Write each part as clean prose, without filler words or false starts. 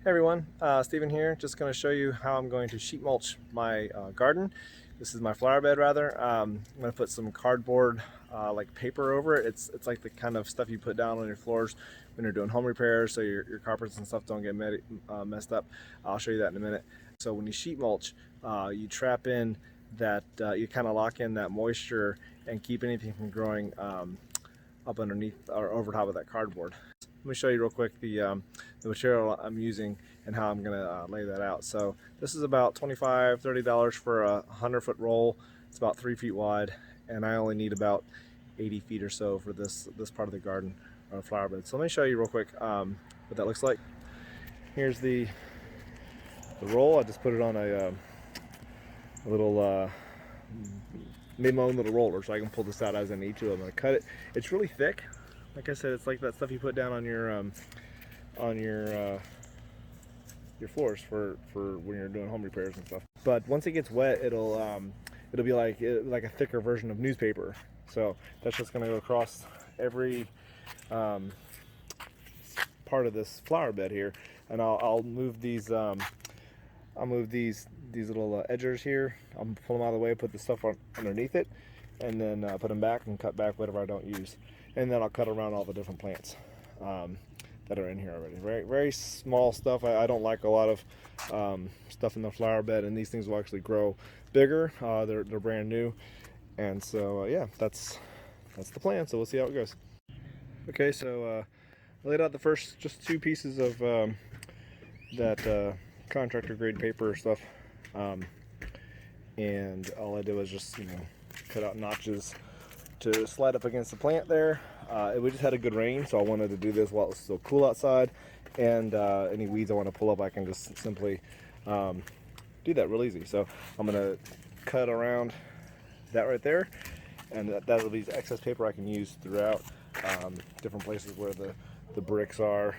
Hey everyone, Steven here. Just going to show you how I'm going to sheet mulch my garden. This is my flower bed rather. I'm going to put some cardboard like paper over it. It's like the kind of stuff you put down on your floors when you're doing home repairs so your carpets and stuff don't get messed up. I'll show you that in a minute. So when you sheet mulch, you trap in that, you kind of lock in that moisture and keep anything from growing up underneath or over top of that cardboard. Let me show you real quick the material I'm using and how I'm gonna lay that out. So this is about $25–$30 for a 100-foot roll. It's about 3 feet wide, and I only need about 80 feet or so for this part of the garden or flower bed. So let me show you real quick what that looks like. Here's the roll. I just put it on a little made my own little roller, so I can pull this out as I need to. I'm gonna cut it. It's really thick. Like I said, it's like that stuff you put down on your floors for when you're doing home repairs and stuff. But once it gets wet, it'll be like a thicker version of newspaper. So that's just gonna go across every part of this flower bed here, and I'll move these little edgers here. I'll pull them out of the way, put the stuff underneath it, and then put them back and cut back whatever I don't use. And then I'll cut around all the different plants that are in here already. Very small stuff. I don't like a lot of stuff in the flower bed, and these things will actually grow bigger. They're brand new, and so yeah, that's the plan. So we'll see how it goes. Okay, so I laid out the first just 2 pieces of that contractor grade paper stuff, and all I did was just cut out notches to slide up against the plant there. We just had a good rain, so I wanted to do this while it was still cool outside, and any weeds I want to pull up, I can just simply do that real easy. So I'm gonna cut around that right there, and that'll be excess paper I can use throughout different places where the bricks are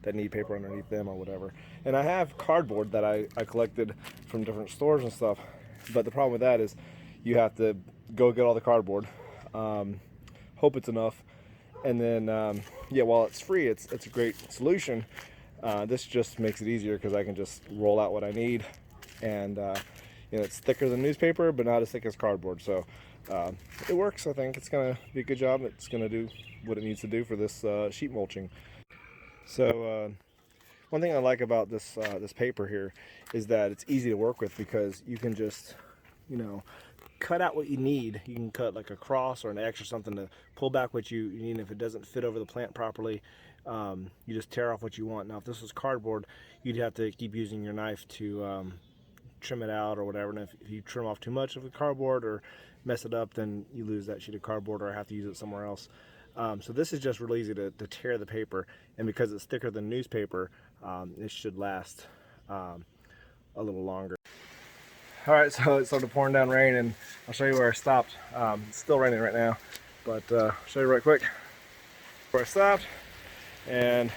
that need paper underneath them or whatever. And I have cardboard that I collected from different stores and stuff, but the problem with that is you have to go get all the cardboard, hope it's enough, and then yeah, while it's free, it's a great solution. This just makes it easier because I can just roll out what I need, and it's thicker than newspaper but not as thick as cardboard, so it works. I think it's gonna be a good job. It's gonna do what it needs to do for this sheet mulching. So one thing I like about this paper here is that it's easy to work with, because you can just cut out what you need. You can cut like a cross or an X or something to pull back what you need. If it doesn't fit over the plant properly, you just tear off what you want. Now if this was cardboard, you'd have to keep using your knife to trim it out or whatever, and if you trim off too much of the cardboard or mess it up, then you lose that sheet of cardboard or have to use it somewhere else. So this is just really easy to tear the paper, and because it's thicker than newspaper, it should last a little longer. Alright, so it started pouring down rain, and I'll show you where I stopped. It's still raining right now, but I'll show you right quick where I stopped, and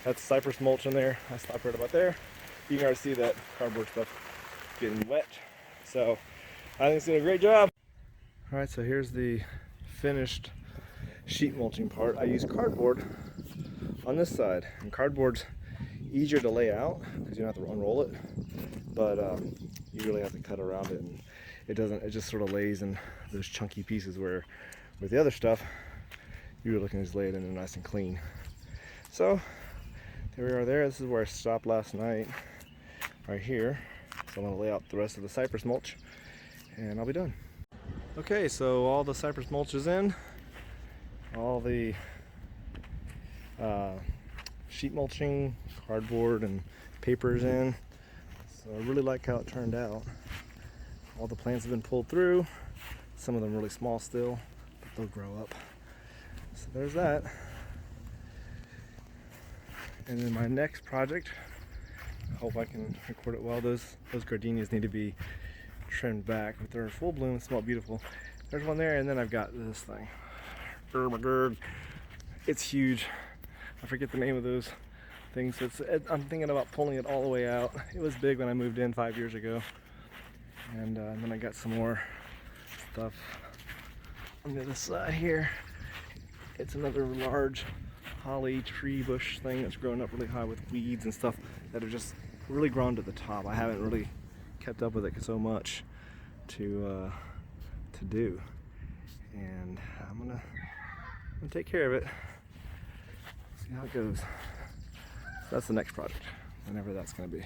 that's cypress mulch in there. I stopped right about there. You can already see that cardboard stuff getting wet, so I think it's doing a great job. Alright, so here's the finished sheet mulching part. I use cardboard on this side, and cardboard's easier to lay out because you don't have to unroll it, but you really have to cut around it, and it just sort of lays in those chunky pieces, where with the other stuff you really can just lay it in there nice and clean. So there we are there. This is where I stopped last night, right here. So I'm going to lay out the rest of the cypress mulch and I'll be done. Okay, so all the cypress mulch is in, all the sheet mulching, cardboard and papers in. So I really like how it turned out. All the plants have been pulled through. Some of them really small still, but they'll grow up. So there's that. And then my next project, I hope I can record it well. Those gardenias need to be trimmed back, but they're in full bloom and smell beautiful. There's one there, and then I've got this thing. It's huge. I forget the name of those things. I'm thinking about pulling it all the way out. It was big when I moved in 5 years ago, and then I got some more stuff on the other side here. It's another large holly tree bush thing that's growing up really high with weeds and stuff that have just really grown to the top. I haven't really kept up with it so much to do, and I'm gonna take care of it, see how it goes. So that's the next project, whenever that's gonna be.